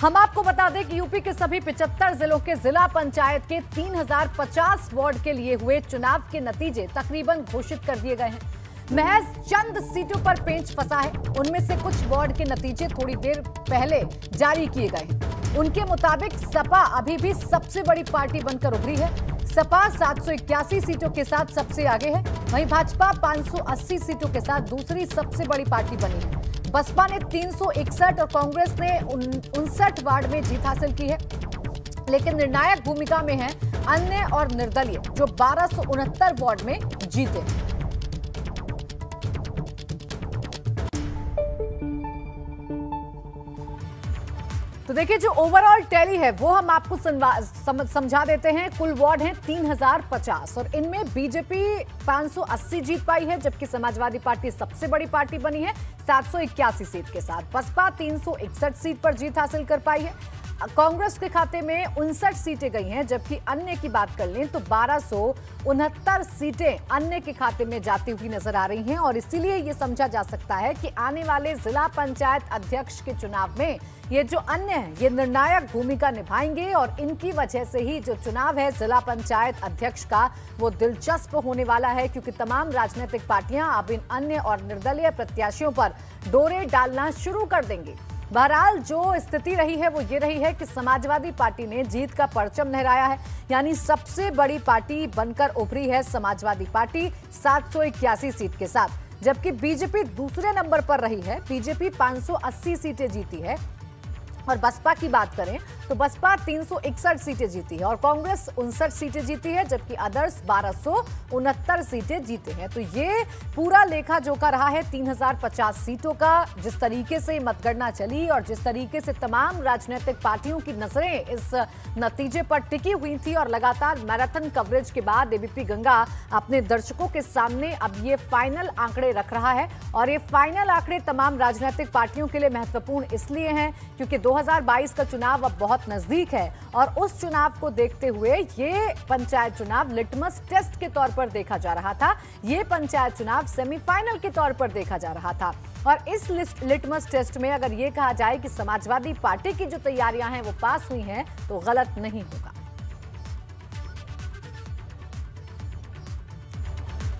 हम आपको बता दें कि यूपी के सभी 75 जिलों के जिला पंचायत के 3050 वार्ड के लिए हुए चुनाव के नतीजे तकरीबन घोषित कर दिए गए हैं। महज चंद सीटों पर पेंच फंसा है। उनमें से कुछ वार्ड के नतीजे थोड़ी देर पहले जारी किए गए हैं। उनके मुताबिक सपा अभी भी सबसे बड़ी पार्टी बनकर उभरी है। सपा 781 सीटों के साथ सबसे आगे है, वहीं भाजपा 580 सीटों के साथ दूसरी सबसे बड़ी पार्टी बनी है। बसपा ने 361 और कांग्रेस ने 59 वार्ड में जीत हासिल की है, लेकिन निर्णायक भूमिका में है अन्य और निर्दलीय, जो 1269 वार्ड में जीते। तो देखिए, जो ओवरऑल टैली है वो हम आपको समझा देते हैं। कुल वार्ड हैं 3050 और इनमें बीजेपी 580 जीत पाई है, जबकि समाजवादी पार्टी सबसे बड़ी पार्टी बनी है 781 सीट के साथ। बसपा 361 सीट पर जीत हासिल कर पाई है। कांग्रेस के खाते में 59 सीटें गई हैं, जबकि अन्य की बात कर लें तो 1269 सीटें अन्य के खाते में जाती हुई नजर आ रही हैं। और इसीलिए ये समझा जा सकता है कि आने वाले जिला पंचायत अध्यक्ष के चुनाव में ये जो अन्य हैं ये निर्णायक भूमिका निभाएंगे और इनकी वजह से ही जो चुनाव है जिला पंचायत अध्यक्ष का वो दिलचस्प होने वाला है, क्योंकि तमाम राजनीतिक पार्टियां अब इन अन्य और निर्दलीय प्रत्याशियों पर डोरे डालना शुरू कर देंगी। बहरहाल जो स्थिति रही है वो ये रही है कि समाजवादी पार्टी ने जीत का परचम लहराया है, यानी सबसे बड़ी पार्टी बनकर उभरी है समाजवादी पार्टी 781 सीट के साथ, जबकि बीजेपी दूसरे नंबर पर रही है। बीजेपी 580 सीटें जीती है और बसपा की बात करें तो बसपा 361 सीटें जीती है और कांग्रेस 59 सीटें जीती है, जबकि अदर्स 1269 सीटें जीते हैं। तो ये पूरा लेखा जोखा रहा है 3050 सीटों का। जिस तरीके से मतगणना चली और जिस तरीके से तमाम राजनीतिक पार्टियों की नजरें इस नतीजे पर टिकी हुई थी और लगातार मैराथन कवरेज के बाद एबीपी गंगा अपने दर्शकों के सामने अब ये फाइनल आंकड़े रख रहा है। और ये फाइनल आंकड़े तमाम राजनीतिक पार्टियों के लिए महत्वपूर्ण इसलिए हैं क्योंकि 2022 का चुनाव अब बहुत नजदीक है और उस चुनाव को देखते हुए ये पंचायत चुनाव लिटमस टेस्ट के तौर पर देखा जा रहा था। ये पंचायत चुनाव सेमीफाइनल के तौर पर देखा जा रहा था और इस लिटमस टेस्ट में अगर ये कहा जाए कि समाजवादी पार्टी की जो तैयारियां हैं वो पास हुई हैं तो गलत नहीं होगा।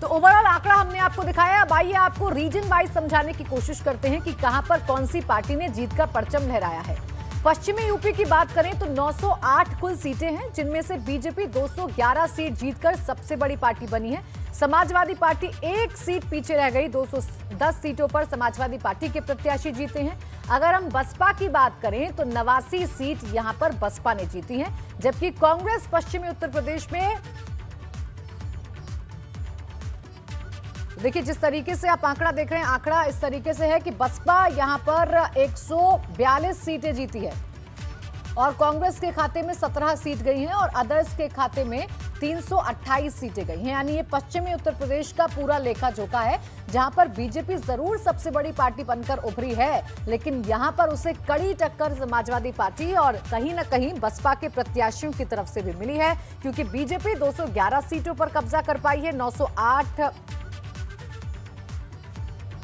तो ओवरऑल आंकड़ा हमने आपको दिखाया। अब आइए आपको रीजन वाइज समझाने की कोशिश करते हैं कि कहां पर कौन सी पार्टी ने जीत का परचम लहराया है। पश्चिमी यूपी की बात करें तो 908 कुल सीटें हैं, जिनमें से बीजेपी 211 सीट जीतकर सबसे बड़ी पार्टी बनी है। समाजवादी पार्टी एक सीट पीछे रह गई। 210 सीटों पर समाजवादी पार्टी के प्रत्याशी जीते हैं। अगर हम बसपा की बात करें तो 89 सीट यहां पर बसपा ने जीती हैं, जबकि कांग्रेस पश्चिमी उत्तर प्रदेश में, देखिए जिस तरीके से आप आंकड़ा देख रहे हैं, आंकड़ा इस तरीके से है कि बसपा यहां पर 142 सीटें जीती है और कांग्रेस के खाते में 17 सीट गई हैं और अदर्स के खाते में 328 सीटें गई हैं। यानी ये पश्चिमी उत्तर प्रदेश का पूरा लेखा जोखा है, जहां पर बीजेपी जरूर सबसे बड़ी पार्टी बनकर उभरी है, लेकिन यहां पर उसे कड़ी टक्कर समाजवादी पार्टी और कहीं ना कहीं बसपा के प्रत्याशियों की तरफ से भी मिली है, क्योंकि बीजेपी 211 सीटों पर कब्जा कर पाई है। 908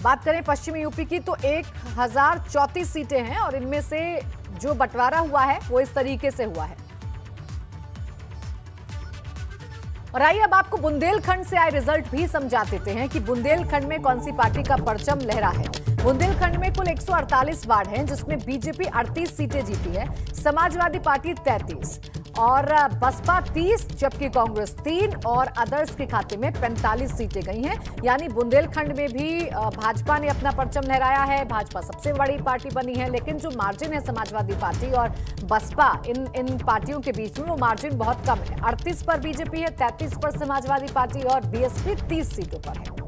बात करें पश्चिमी यूपी की तो 1034 सीटें हैं और इनमें से जो बंटवारा हुआ है वो इस तरीके से हुआ है। और आइए अब आपको बुंदेलखंड से आए रिजल्ट भी समझा देते हैं कि बुंदेलखंड में कौन सी पार्टी का परचम लहरा है। बुंदेलखंड में कुल 148 वार्ड हैं, जिसमें बीजेपी 38 सीटें जीती है, समाजवादी पार्टी 33 और बसपा 30, जबकि कांग्रेस 3 और अदर्स के खाते में 45 सीटें गई हैं। यानी बुंदेलखंड में भी भाजपा ने अपना परचम लहराया है। भाजपा सबसे बड़ी पार्टी बनी है, लेकिन जो मार्जिन है समाजवादी पार्टी और बसपा इन पार्टियों के बीच में वो मार्जिन बहुत कम है। 38 पर बीजेपी है, 33 पर समाजवादी पार्टी और बीएसपी 30 सीटों पर है।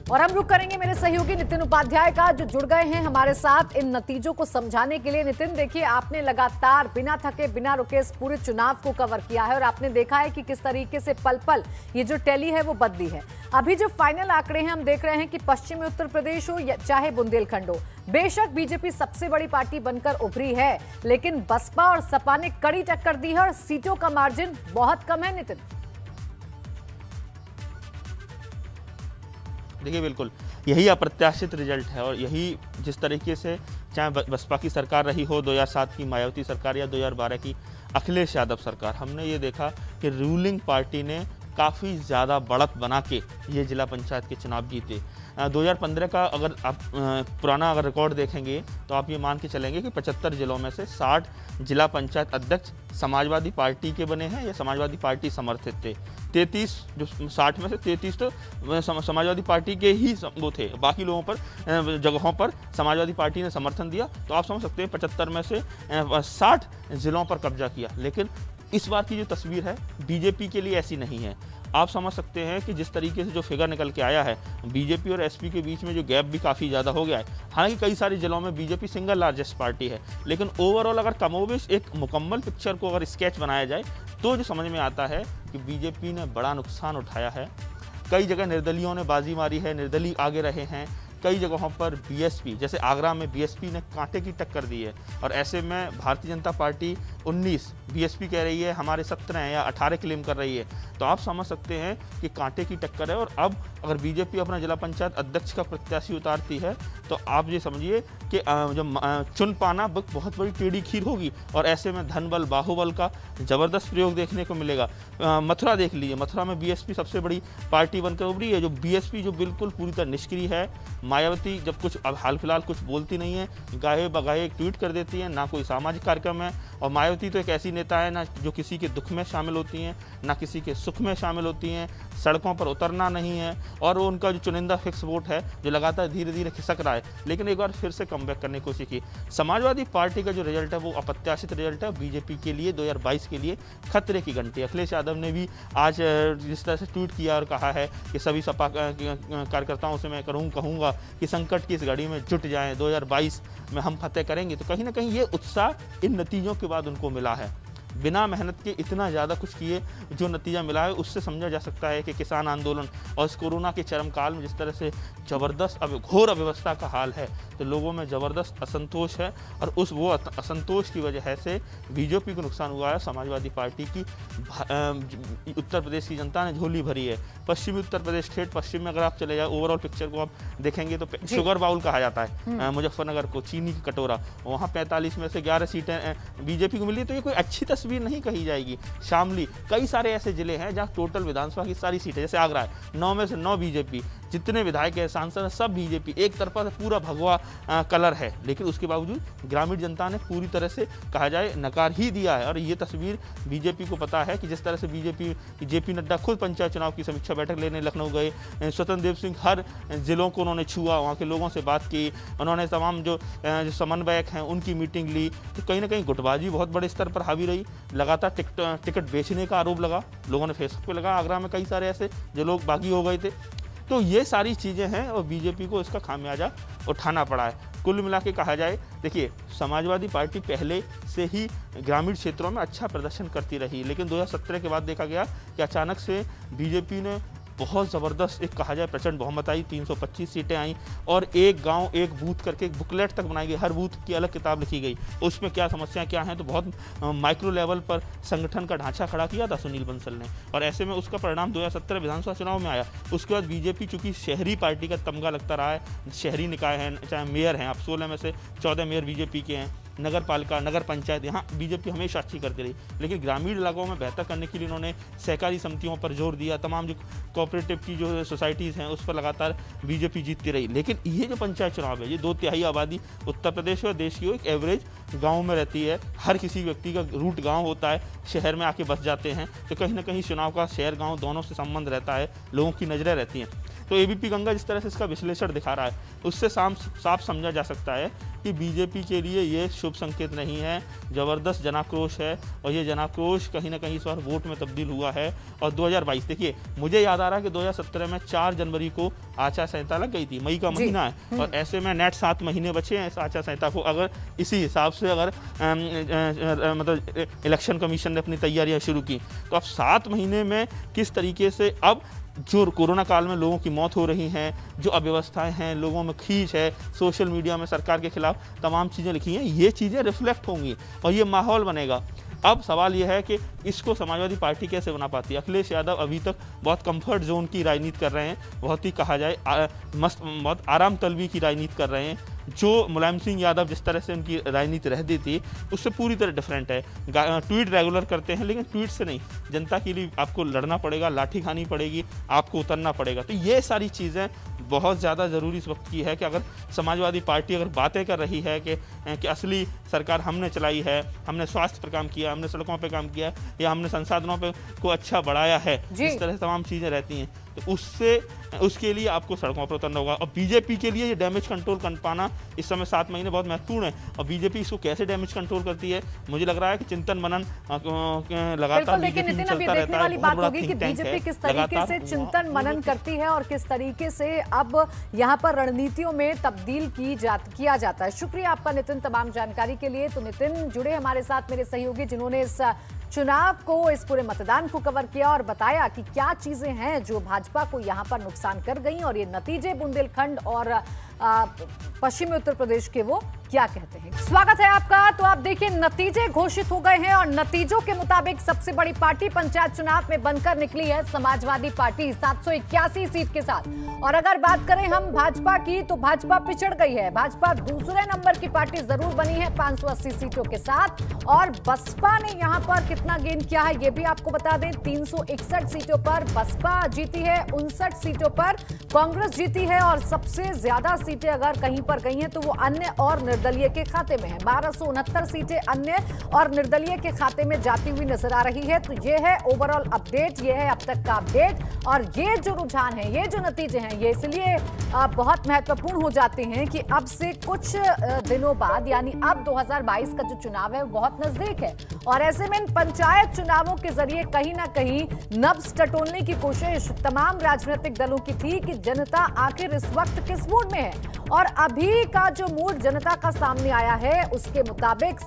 और हम रुक करेंगे मेरे सहयोगी नितिन उपाध्याय का, जो जुड़ गए हैं हमारे साथ इन नतीजों को समझाने के लिए। नितिन, देखिए आपने लगातार बिना थके बिना रुके इस पूरे चुनाव को कवर किया है और आपने देखा है कि किस तरीके से पल पल ये जो टैली है वो बदली है। अभी जो फाइनल आंकड़े हैं हम देख रहे हैं कि पश्चिमी उत्तर प्रदेश हो या चाहे बुंदेलखंड हो, बेशक बीजेपी सबसे बड़ी पार्टी बनकर उभरी है, लेकिन बसपा और सपा ने कड़ी टक्कर दी है और सीटों का मार्जिन बहुत कम है। नितिन, देखिए बिल्कुल यही अप्रत्याशित रिजल्ट है। और यही जिस तरीके से चाहे बसपा की सरकार रही हो 2007 की मायावती सरकार या 2012 की अखिलेश यादव सरकार, हमने ये देखा कि रूलिंग पार्टी ने काफ़ी ज़्यादा बढ़त बना के ये जिला पंचायत के चुनाव जीते। 2015 का अगर आप पुराना अगर रिकॉर्ड देखेंगे तो आप ये मान के चलेंगे कि 75 जिलों में से 60 जिला पंचायत अध्यक्ष समाजवादी पार्टी के बने हैं या समाजवादी पार्टी समर्थित थे। 33 जो 60 में से 33 तो समाजवादी पार्टी के ही वो थे, बाकी लोगों पर जगहों पर समाजवादी पार्टी ने समर्थन दिया। तो आप समझ सकते हैं 75 में से 60 जिलों पर कब्जा किया। लेकिन इस बार की जो तस्वीर है बीजेपी के लिए ऐसी नहीं है। आप समझ सकते हैं कि जिस तरीके से जो फिगर निकल के आया है, बीजेपी और एसपी के बीच में जो गैप भी काफ़ी ज़्यादा हो गया है। हालांकि कई सारे जिलों में बीजेपी सिंगल लार्जेस्ट पार्टी है, लेकिन ओवरऑल अगर कमोबेश एक मुकम्मल पिक्चर को अगर स्केच बनाया जाए तो जो समझ में आता है कि बीजेपी ने बड़ा नुकसान उठाया है। कई जगह निर्दलियों ने बाजी मारी है, निर्दलीय आगे रहे हैं। कई जगहों पर बीएसपी, जैसे आगरा में बीएसपी ने कांटे की टक्कर दी है, और ऐसे में भारतीय जनता पार्टी 19, बीएसपी कह रही है हमारे 17 या 18 क्लेम कर रही है। तो आप समझ सकते हैं कि कांटे की टक्कर है। और अब अगर बीजेपी अपना जिला पंचायत अध्यक्ष का प्रत्याशी उतारती है तो आप ये समझिए कि जो चुन पाना बहुत बड़ी टेढ़ी खीर होगी। और ऐसे में धन बल बाहुबल का ज़बरदस्त प्रयोग देखने को मिलेगा। मथुरा देख लीजिए, मथुरा में बीएसपी सबसे बड़ी पार्टी बनकर उभरी है। जो बीएसपी जो बिल्कुल पूरी तरह निष्क्रिय है। मायावती जब कुछ अब हाल फिलहाल कुछ बोलती नहीं है, गाहे बगाहे एक ट्वीट कर देती है, ना कोई सामाजिक कार्यक्रम है। और मायावती तो एक ऐसी नेता है ना जो किसी के दुख में शामिल होती हैं, ना किसी के सुख में शामिल होती हैं, सड़कों पर उतरना नहीं है। और वो उनका जो चुनिंदा फिक्स वोट है जो लगातार धीरे धीरे खिसक रहा है, लेकिन एक बार फिर से कमबैक करने की कोशिश की। समाजवादी पार्टी का जो रिजल्ट है वो अप्रत्याशित रिजल्ट है। बीजेपी के लिए 2022 के लिए खतरे की घंटी। अखिलेश यादव ने भी आज जिस तरह से ट्वीट किया और कहा है कि सभी सपा कार्यकर्ताओं से मैं कहूँगा कि संकट की इस घड़ी में जुट जाएं, 2022 में हम फतेह करेंगे। तो कहीं ना कहीं ये उत्साह इन नतीजों के बाद उनको मिला है। बिना मेहनत के इतना ज़्यादा कुछ किए जो नतीजा मिला है, उससे समझा जा सकता है कि किसान आंदोलन और इस कोरोना के चरम काल में जिस तरह से ज़बरदस्त घोर अव्यवस्था का हाल है, तो लोगों में ज़बरदस्त असंतोष है। और वो असंतोष की वजह से बीजेपी को नुकसान हुआ है। समाजवादी पार्टी की उत्तर प्रदेश की जनता ने झोली भरी है। पश्चिमी उत्तर प्रदेश, ठेठ पश्चिम में अगर आप चले जाए, ओवरऑल पिक्चर को आप देखेंगे तो शुगर बाउल कहा जाता है मुजफ्फरनगर को, चीनी की कटोरा। वहाँ 45 में से 11 सीटें बीजेपी को मिली। तो ये कोई अच्छी तस्वीर नहीं कही जाएगी। शामली, कई सारे ऐसे जिले हैं जहां टोटल विधानसभा की सारी सीटें, जैसे आगरा है, 9 में से 9 बीजेपी, जितने विधायक हैं, सांसद हैं, सब बीजेपी। एक तरफा से पूरा भगवा कलर है, लेकिन उसके बावजूद ग्रामीण जनता ने पूरी तरह से कहा जाए नकार ही दिया है। और ये तस्वीर बीजेपी को पता है कि जिस तरह से बीजेपी जेपी नड्डा खुद पंचायत चुनाव की समीक्षा बैठक लेने लखनऊ गए, स्वतंत्र देव सिंह हर जिलों को उन्होंने छुआ, वहाँ के लोगों से बात की, उन्होंने तमाम जो समन्वयक हैं उनकी मीटिंग ली। तो कहीं ना कहीं गुटबाजी बहुत बड़े स्तर पर हावी रही। लगातार टिकट बेचने का आरोप लगा, लोगों ने फेसबुक पे लगा। आगरा में कई सारे ऐसे जो लोग बागी हो गए थे। तो ये सारी चीज़ें हैं और बीजेपी को इसका खामियाजा उठाना पड़ा है। कुल मिला के कहा जाए, देखिए समाजवादी पार्टी पहले से ही ग्रामीण क्षेत्रों में अच्छा प्रदर्शन करती रही, लेकिन 2017 के बाद देखा गया कि अचानक से बीजेपी ने बहुत ज़बरदस्त एक कहा जाए प्रचंड बहुमत आई, 325 सीटें आई। और एक गांव एक बूथ करके एक बुकलेट तक बनाई गई, हर बूथ की अलग किताब लिखी गई, उसमें क्या समस्याएं क्या हैं। तो बहुत माइक्रो लेवल पर संगठन का ढांचा खड़ा किया था सुनील बंसल ने। और ऐसे में उसका परिणाम 2017 विधानसभा चुनाव में आया। उसके बाद बीजेपी चूंकि शहरी पार्टी का तमगा लगता रहा है, शहरी निकाय हैं, चाहे मेयर हैं, अब 16 में से 14 मेयर बीजेपी के हैं, नगर पालिका, नगर पंचायत, यहाँ बीजेपी हमेशा अच्छी करती रही। लेकिन ग्रामीण इलाकों में बेहतर करने के लिए उन्होंने सहकारी समितियों पर जोर दिया, तमाम जो कोऑपरेटिव की जो सोसाइटीज़ हैं उस पर लगातार बीजेपी जीतती रही। लेकिन ये जो पंचायत चुनाव है, ये 2/3 आबादी उत्तर प्रदेश और देश की एक एवरेज गाँव में रहती है। हर किसी व्यक्ति का रूट गाँव होता है, शहर में आके बस जाते हैं। तो कहीं ना कहीं चुनाव का शहर गाँव दोनों से संबंध रहता है, लोगों की नज़रें रहती हैं। तो एबीपी गंगा जिस तरह से इसका विश्लेषण दिखा रहा है, उससे साफ समझा जा सकता है कि बीजेपी के लिए ये शुभ संकेत नहीं है। ज़बरदस्त जनाक्रोश है और ये जनाक्रोश कहीं ना कहीं इस बार वोट में तब्दील हुआ है। और 2022 देखिए, मुझे याद आ रहा है कि 2017 में 4 जनवरी को आचार संहिता लग गई थी, मई का महीना है, और ऐसे में नेट 7 महीने बचे हैं इस आचार संहिता को। अगर इसी हिसाब से अगर मतलब इलेक्शन कमीशन ने अपनी तैयारियां शुरू की, तो अब 7 महीने में किस तरीके से अब जो कोरोना काल में लोगों की मौत हो रही हैं, जो अव्यवस्थाएं हैं, लोगों में खींच है, सोशल मीडिया में सरकार के खिलाफ तमाम चीज़ें लिखी हैं, ये चीज़ें रिफ्लेक्ट होंगी और ये माहौल बनेगा। अब सवाल यह है कि इसको समाजवादी पार्टी कैसे बना पाती है। अखिलेश यादव अभी तक बहुत कंफर्ट जोन की राजनीति कर रहे हैं, बहुत ही कहा जाए बहुत आराम तलबी की राजनीति कर रहे हैं। जो मुलायम सिंह यादव जिस तरह से उनकी राजनीति रहती थी उससे पूरी तरह डिफरेंट है। ट्वीट रेगुलर करते हैं, लेकिन ट्वीट से नहीं, जनता के लिए आपको लड़ना पड़ेगा, लाठी खानी पड़ेगी, आपको उतरना पड़ेगा। तो ये सारी चीज़ें बहुत ज़्यादा ज़रूरी इस वक्त की है कि अगर समाजवादी पार्टी अगर बातें कर रही है कि असली सरकार हमने चलाई है, हमने स्वास्थ्य पर काम किया, हमने सड़कों पर काम किया, या हमने संसाधनों पे को अच्छा बढ़ाया है, इस तरह से तमाम चीज़ें रहती हैं, तो उसके लिए आपको सड़कों पर उतरना होगा। और बीजेपी के लिए ये डैमेज कंट्रोल कर पाना इस समय 7 महीने बहुत महत्वपूर्ण है। और बीजेपी इसको कैसे डैमेज कंट्रोल करती है, मुझे लग रहा है कि चिंतन मनन लगातार लेकिन नितिन अभी देखने वाली बात होगी कि बीजेपी किस तरीके से चिंतन मनन करती है और किस तरीके से अब यहाँ पर रणनीतियों में तब्दील किया जाता है। शुक्रिया आपका नितिन तमाम जानकारी के लिए। तो नितिन जुड़े हमारे साथ मेरे सहयोगी जिन्होंने इस चुनाव को, इस पूरे मतदान को कवर किया और बताया कि क्या चीजें हैं जो भाजपा को यहां पर नुकसान कर गई और ये नतीजे बुंदेलखंड और पश्चिमी उत्तर प्रदेश के वो क्या कहते हैं। स्वागत है आपका। तो आप देखिए, नतीजे घोषित हो गए हैं और नतीजों के मुताबिक सबसे बड़ी पार्टी पंचायत चुनाव में बनकर निकली है समाजवादी पार्टी 781 सीट के साथ। और अगर बात करें हम भाजपा की, तो भाजपा पिछड़ गई है। भाजपा दूसरे नंबर की पार्टी जरूर बनी है 580 सीटों के साथ। और बसपा ने यहां पर कितना गेन किया है ये भी आपको बता दें। 361 सीटों पर बसपा जीती है, 59 सीटों पर कांग्रेस जीती है और सबसे ज्यादा सीटें अगर कहीं पर गई हैं तो वो अन्य और निर्दलीय के खाते में है। 1269 सीटें अन्य और निर्दलीय के खाते में जाती हुई नजर आ रही है। तो ये है ओवरऑल अपडेट, ये है अब तक का अपडेट। और ये जो रुझान है, ये जो नतीजे हैं, ये इसलिए बहुत महत्वपूर्ण हो जाते हैं कि अब से कुछ दिनों बाद, यानी अब 2022 का जो चुनाव है वो बहुत नजदीक है। और ऐसे में इन पंचायत चुनावों के जरिए कहीं ना कहीं नब्ज टटोलने की कोशिश तमाम राजनीतिक दलों की थी कि जनता आखिर इस वक्त किस मूड में है। और अभी का जो मूड जनता का सामने आया है उसके मुताबिक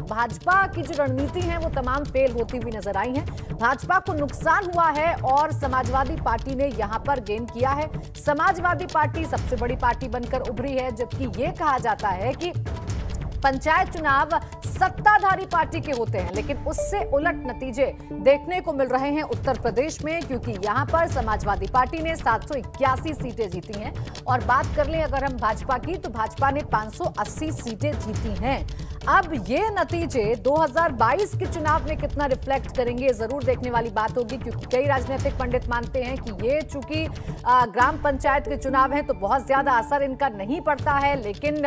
भाजपा की जो रणनीति है वो तमाम फेल होती हुई नजर आई है। भाजपा को नुकसान हुआ है और समाजवादी पार्टी ने यहां पर गेन किया है। समाजवादी पार्टी सबसे बड़ी पार्टी बनकर उभरी है, जबकि यह कहा जाता है कि पंचायत चुनाव सत्ताधारी पार्टी के होते हैं, लेकिन उससे उलट नतीजे देखने को मिल रहे हैं उत्तर प्रदेश में, क्योंकि यहां पर समाजवादी पार्टी ने 781 सीटें जीती हैं। और बात कर लें अगर हम भाजपा की, तो भाजपा ने 580 सीटें जीती हैं। अब ये नतीजे 2022 के चुनाव में कितना रिफ्लेक्ट करेंगे जरूर देखने वाली बात होगी, क्योंकि कई राजनीतिक पंडित मानते हैं कि ये चूंकि ग्राम पंचायत के चुनाव हैं तो बहुत ज्यादा असर इनका नहीं पड़ता है। लेकिन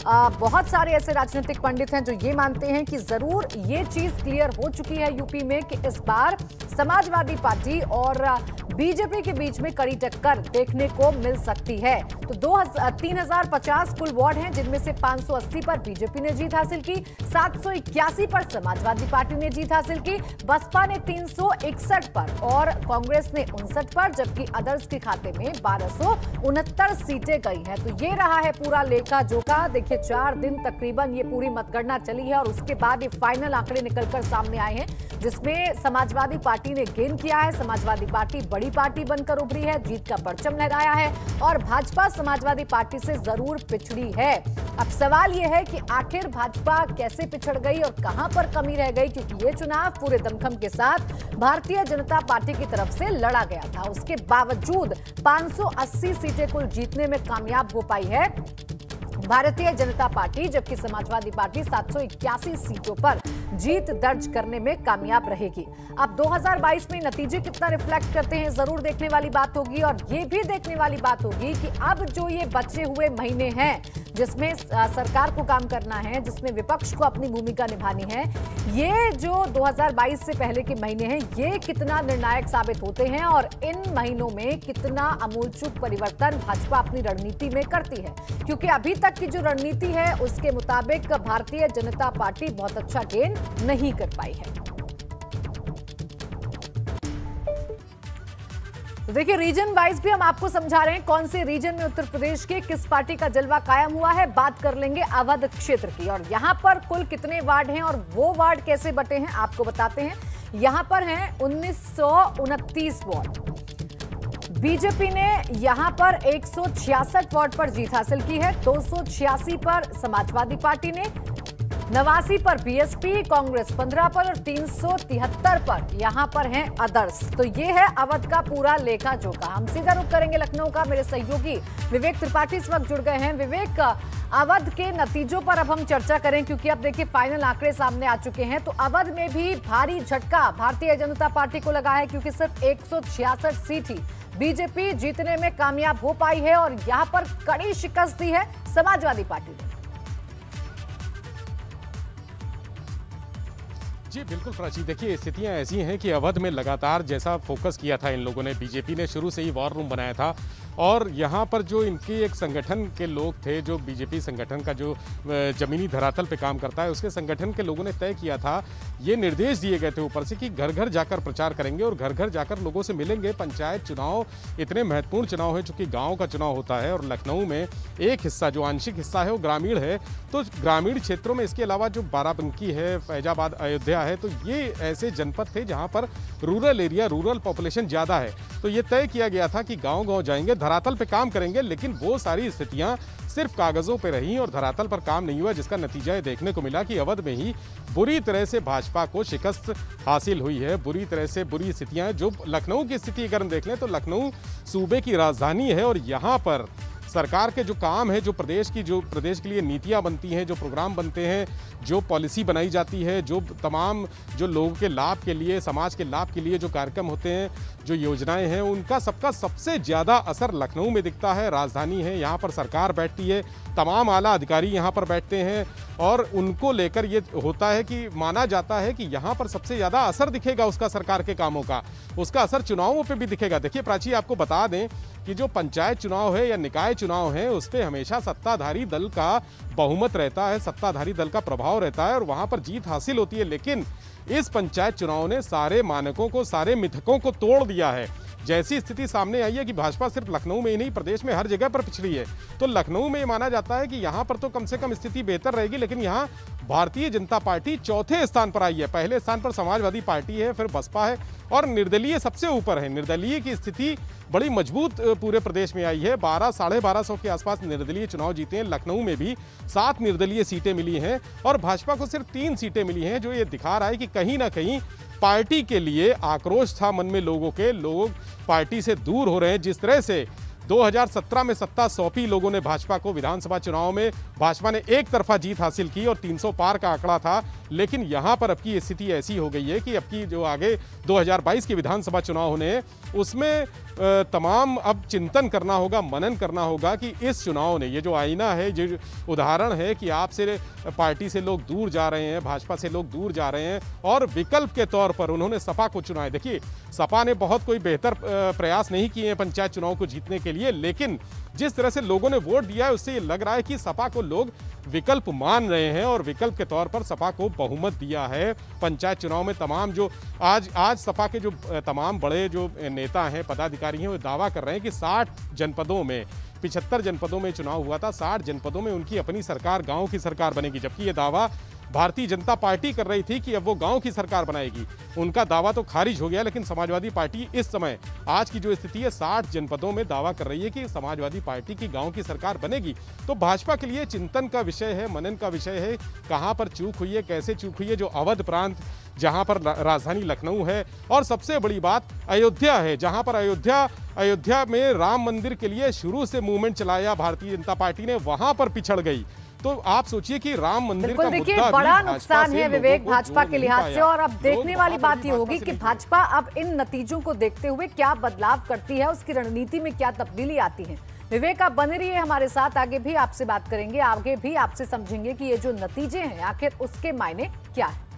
बहुत सारे ऐसे राजनीतिक पंडित हैं जो ये मानते हैं कि जरूर ये चीज क्लियर हो चुकी है यूपी में कि इस बार समाजवादी पार्टी और बीजेपी के बीच में कड़ी टक्कर देखने को मिल सकती है। तो 3050 कुल वार्ड हैं, जिनमें से 580 पर बीजेपी ने जीत हासिल की, 781 पर समाजवादी पार्टी ने जीत हासिल की, बसपा ने 361 पर और कांग्रेस ने 59 पर, जबकि अदर्स के खाते में 1269 सीटें गई हैं। तो ये रहा है पूरा लेखा जोखा। देखिए, 4 दिन तकरीबन ये पूरी मतगणना चली है और उसके बाद ये फाइनल आंकड़े निकलकर सामने आए हैं, जिसमें समाजवादी पार्टी ने गेन किया है। समाजवादी पार्टी बड़ी पार्टी बनकर उभरी है, जीत का परचम लहराया है और भाजपा समाजवादी पार्टी से जरूर पिछड़ी है। अब सवाल यह है कि आखिर भाजपा कैसे पिछड़ गई और कहां पर कमी रह गई, क्योंकि ये चुनाव पूरे दमखम के साथ भारतीय जनता पार्टी की तरफ से लड़ा गया था। उसके बावजूद 580 सीटें कुल जीतने में कामयाब हो पाई है भारतीय जनता पार्टी, जबकि समाजवादी पार्टी 781 सीटों पर जीत दर्ज करने में कामयाब रहेगी। अब 2022 में नतीजे कितना रिफ्लेक्ट करते हैं जरूर देखने वाली बात होगी। और ये भी देखने वाली बात होगी कि अब जो ये बचे हुए महीने हैं जिसमें सरकार को काम करना है, जिसमें विपक्ष को अपनी भूमिका निभानी है, ये जो 2022 से पहले के महीने हैं ये कितना निर्णायक साबित होते हैं और इन महीनों में कितना आमूलचूल परिवर्तन भाजपा अपनी रणनीति में करती है। क्योंकि अभी तक की जो रणनीति है उसके मुताबिक भारतीय जनता पार्टी बहुत अच्छा गेन नहीं कर पाई है। तो देखिए, रीजन वाइज भी हम आपको समझा रहे हैं कौन से रीजन में उत्तर प्रदेश के किस पार्टी का जलवा कायम हुआ है। बात कर लेंगे अवध क्षेत्र की और यहां पर कुल कितने वार्ड हैं और वो वार्ड कैसे बटे हैं आपको बताते हैं। यहां पर हैं 1929 वार्ड। बीजेपी ने यहां पर 166 वार्ड पर जीत हासिल की है, 286 पर समाजवादी पार्टी ने, 89 पर बीएसपी, कांग्रेस 15 पर और 373 पर यहां पर हैं अदर्स। तो ये है अवध का पूरा लेखा जोखा। हम सीधा रुख करेंगे लखनऊ का। मेरे सहयोगी विवेक त्रिपाठी इस वक्त जुड़ गए हैं। विवेक, अवध के नतीजों पर अब हम चर्चा करें, क्योंकि अब देखिए फाइनल आंकड़े सामने आ चुके हैं। तो अवध में भी भारी झटका भारतीय जनता पार्टी को लगा है, क्योंकि सिर्फ 166 सीट ही बीजेपी जीतने में कामयाब हो पाई है और यहां पर कड़ी शिकस्त दी है समाजवादी पार्टी ने। जी बिल्कुल प्राची, देखिए स्थितियां ऐसी हैं कि अवध में लगातार जैसा फोकस किया था इन लोगों ने, बीजेपी ने शुरू से ही वॉर रूम बनाया था और यहाँ पर जो इनकी एक संगठन के लोग थे, जो बीजेपी संगठन का जो जमीनी धरातल पे काम करता है, उसके संगठन के लोगों ने तय किया था, ये निर्देश दिए गए थे ऊपर से कि घर घर जाकर प्रचार करेंगे और घर घर जाकर लोगों से मिलेंगे। पंचायत चुनाव इतने महत्वपूर्ण चुनाव है, चूंकि गाँव का चुनाव होता है और लखनऊ में एक हिस्सा जो आंशिक हिस्सा है वो ग्रामीण है, तो ग्रामीण क्षेत्रों में इसके अलावा जो बाराबंकी है, फैजाबाद, अयोध्या है, तो ये ऐसे जनपद थे जहां पर रूरल एरिया, रूरल पॉपुलेशन ज़्यादा है। तो ये तय किया गया था कि गांव-गांव जाएंगे, धरातल पे काम करेंगे, लेकिन वो सारी स्थितियां सिर्फ कागज़ों पे रहीं और धरातल पर काम नहीं हुआ, जिसका नतीजा ये देखने को मिला कि अवध में ही बुरी तरह से भाजपा को शिकस्त हासिल हुई है। बुरी तरह से बुरी स्थितियां, जो लखनऊ की स्थिति अगर हम देख लें तो लखनऊ सूबे की राजधानी है और यहाँ पर सरकार के जो काम है, जो प्रदेश के लिए नीतियां बनती हैं, जो प्रोग्राम बनते हैं, जो पॉलिसी बनाई जाती है, जो तमाम जो लोगों के लाभ के लिए, समाज के लाभ के लिए जो कार्यक्रम होते हैं, जो योजनाएं हैं, उनका सबका सबसे ज़्यादा असर लखनऊ में दिखता है। राजधानी है, यहाँ पर सरकार बैठती है, तमाम आला अधिकारी यहाँ पर बैठते हैं और उनको लेकर ये होता है कि माना जाता है कि यहाँ पर सबसे ज़्यादा असर दिखेगा उसका, सरकार के कामों का, उसका असर चुनावों पे भी दिखेगा। देखिए प्राची, आपको बता दें कि जो पंचायत चुनाव है या निकाय चुनाव है, उस पर हमेशा सत्ताधारी दल का बहुमत रहता है, सत्ताधारी दल का प्रभाव रहता है और वहाँ पर जीत हासिल होती है। लेकिन इस पंचायत चुनाव ने सारे मानकों को, सारे मिथकों को तोड़ दिया है। जैसी स्थिति सामने आई है कि भाजपा सिर्फ लखनऊ में ही नहीं, प्रदेश में हर जगह पर पिछड़ी है, तो लखनऊ में माना जाता है कि यहाँ पर तो कम से कम स्थिति बेहतर रहेगी, लेकिन यहाँ भारतीय जनता पार्टी चौथे स्थान पर आई है। पहले स्थान पर समाजवादी पार्टी है, फिर बसपा है और निर्दलीय सबसे ऊपर है। निर्दलीय की स्थिति बड़ी मजबूत पूरे प्रदेश में आई है। 1200-1250 के आसपास निर्दलीय चुनाव जीते हैं। लखनऊ में भी 7 निर्दलीय सीटें मिली हैं और भाजपा को सिर्फ 3 सीटें मिली हैं, जो ये दिखा रहा है कि कहीं ना कहीं पार्टी के लिए आक्रोश था मन में लोगों के, लोग पार्टी से दूर हो रहे हैं। जिस तरह से 2017 में सत्ता सौंपी लोगों ने भाजपा को, विधानसभा चुनाव में भाजपा ने एक तरफा जीत हासिल की और 300 पार का आंकड़ा था, लेकिन यहाँ पर अब की स्थिति ऐसी हो गई है कि अब की जो आगे 2022 के विधानसभा चुनाव होने हैं, उसमें तमाम अब चिंतन करना होगा, मनन करना होगा कि इस चुनाव ने, ये जो आईना है, जो उदाहरण है कि आपसे पार्टी से लोग दूर जा रहे हैं, भाजपा से लोग दूर जा रहे हैं और विकल्प के तौर पर उन्होंने सपा को चुना है। देखिए, सपा ने बहुत कोई बेहतर प्रयास नहीं किए हैं पंचायत चुनाव को जीतने के लिए, लेकिन जिस तरह से लोगों ने वोट दिया है उससे ये लग रहा है कि सपा को लोग विकल्प मान रहे हैं और विकल्प के तौर पर सपा को बहुमत दिया है पंचायत चुनाव में। तमाम जो आज सपा के जो तमाम बड़े जो नेता हैं, पदाधिकारी हैं, वो दावा कर रहे हैं कि 60 जनपदों में, 75 जनपदों में चुनाव हुआ था, 60 जनपदों में उनकी अपनी सरकार, गांव की सरकार बनेगी, जबकि ये दावा भारतीय जनता पार्टी कर रही थी कि अब वो गांव की सरकार बनाएगी। उनका दावा तो खारिज हो गया, लेकिन समाजवादी पार्टी इस समय, आज की जो स्थिति है, 60 जनपदों में दावा कर रही है कि समाजवादी पार्टी की गांव की सरकार बनेगी। तो भाजपा के लिए चिंतन का विषय है, मनन का विषय है, कहां पर चूक हुई है, कैसे चूक हुई है। जो अवध प्रांत, जहां पर राजधानी लखनऊ है और सबसे बड़ी बात अयोध्या है, जहां पर अयोध्या में राम मंदिर के लिए शुरू से मूवमेंट चलाया भारतीय जनता पार्टी ने, वहां पर पिछड़ गई। तो आप सोचिए कि राम मंदिर का देखिए, मुद्दा बड़ा नुकसान है विवेक भाजपा के लिहाज से। और अब देखने वाली बात ये होगी कि भाजपा अब इन नतीजों को देखते हुए क्या बदलाव करती है, उसकी रणनीति में क्या तब्दीली आती है। विवेक, आप बने रहिए हमारे साथ, आगे भी आपसे बात करेंगे, आगे भी आपसे समझेंगे कि ये जो नतीजे हैं आखिर उसके मायने क्या है।